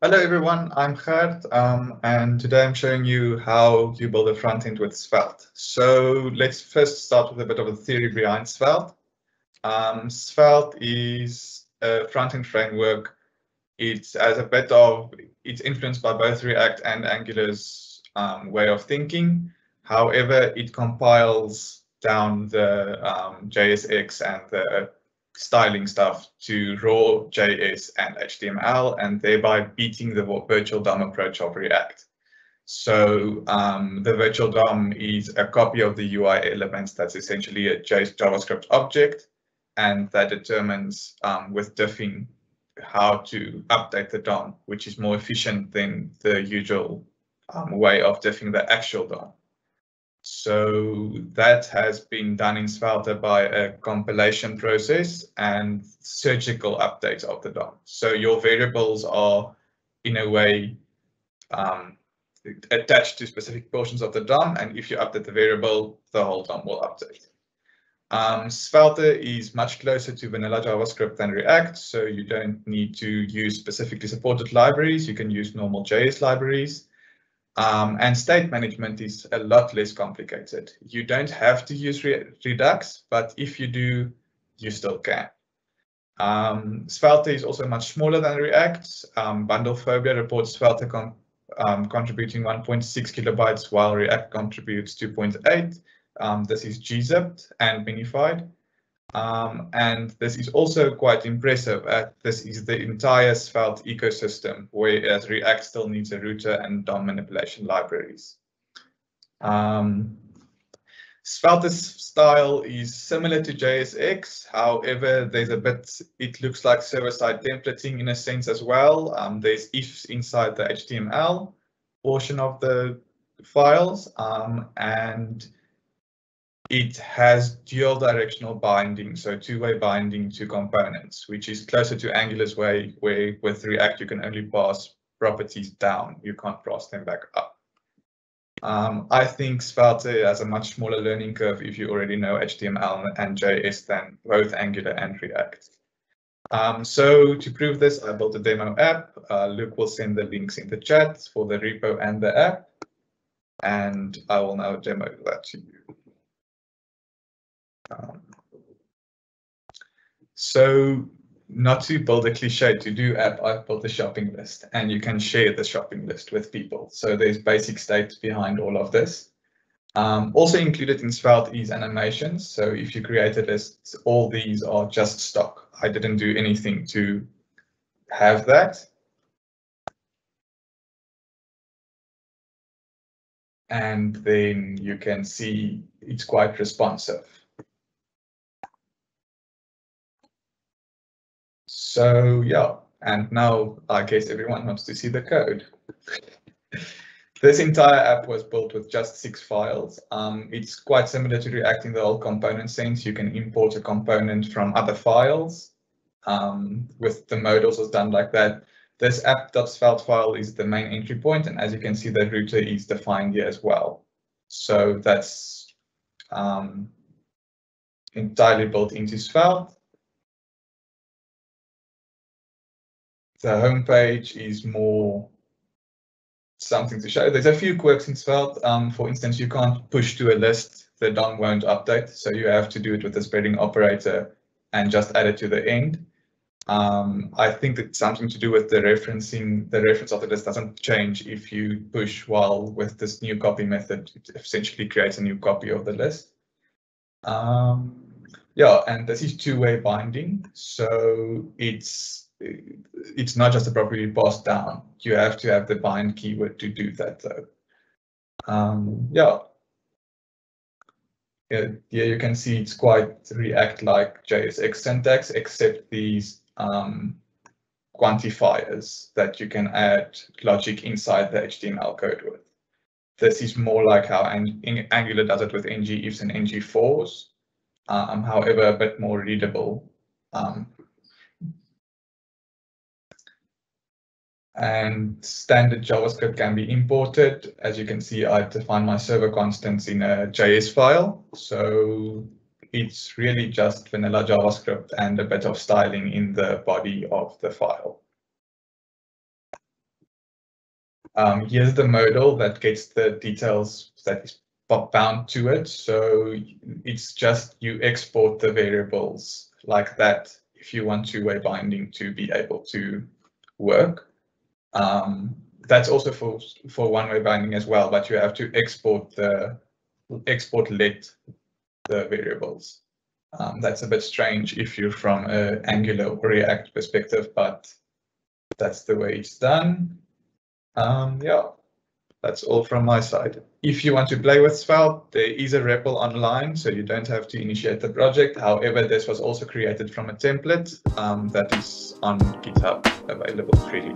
Hello everyone, I'm Gert, and today I'm showing you how you build a front end with Svelte. So let's first start with a bit of a theory behind Svelte. Svelte is a front end framework. It's influenced by both React and Angular's way of thinking. However, it compiles down the JSX and the styling stuff to raw JS and HTML, and thereby beating the VirtualDOM approach of React. So the VirtualDOM is a copy of the UI elements that's essentially a JavaScript object, and that determines with diffing how to update the DOM, which is more efficient than the usual way of diffing the actual DOM. So that has been done in Svelte by a compilation process and surgical updates of the DOM. So your variables are, in a way, attached to specific portions of the DOM, and if you update the variable, the whole DOM will update. Svelte is much closer to vanilla JavaScript than React, so you don't need to use specifically supported libraries. You can use normal JS libraries. And state management is a lot less complicated. You don't have to use Redux, but if you do, you still can. Svelte is also much smaller than React. Bundlephobia reports Svelte contributing 1.6 kilobytes, while React contributes 2.8. This is gzipped and minified. And this is also quite impressive. This is the entire Svelte ecosystem, whereas React still needs a router and DOM manipulation libraries. Svelte's style is similar to JSX. However, it looks like server-side templating in a sense as well. There's ifs inside the HTML portion of the files, and it has dual directional binding, so two-way binding to components, which is closer to Angular's way, where with React you can only pass properties down, you can't pass them back up. I think Svelte has a much smaller learning curve if you already know HTML and JS than both Angular and React. So to prove this, I built a demo app. Luke will send the links in the chat for the repo and the app, and I will now demo that to you. So not to build a cliche to-do app, I've built a shopping list, and you can share the shopping list with people. So there's basic state behind all of this. Also included in Svelte is animations. So if you create a list, all these are just stock. I didn't do anything to have that. And then you can see it's quite responsive. So yeah, and now I guess everyone wants to see the code. This entire app was built with just 6 files. It's quite similar to React in the whole component sense. You can import a component from other files. With the modals was done like that. This app.svelte file is the main entry point, and as you can see, the router is defined here as well. So that's entirely built into Svelte. The homepage is more something to show. There's a few quirks in Svelte. For instance, you can't push to a list. The DOM won't update, so you have to do it with the spreading operator and just add it to the end. I think it's something to do with the referencing. The reference of the list doesn't change if you push, while with this new copy method, it essentially creates a new copy of the list. Yeah, and this is two-way binding, so it's not just a properly passed down. You have to have the bind keyword to do that, though. Here you can see it's quite React-like JSX syntax, except these quantifiers that you can add logic inside the HTML code with. This is more like how Angular does it with ng-ifs and ng-fors, however, a bit more readable. And standard JavaScript can be imported. As you can see, I define my server constants in a JS file. So it's really just vanilla JavaScript and a bit of styling in the body of the file. Here's the modal that gets the details that is bound to it. So it's just you export the variables like that if you want two-way binding to be able to work. That's also for one-way binding as well, but you have to export let the variables. That's a bit strange if you're from an Angular or React perspective, but that's the way it's done. Yeah, that's all from my side. If you want to play with Svelte, there is a REPL online, so you don't have to initiate the project. However, this was also created from a template that is on GitHub, available freely.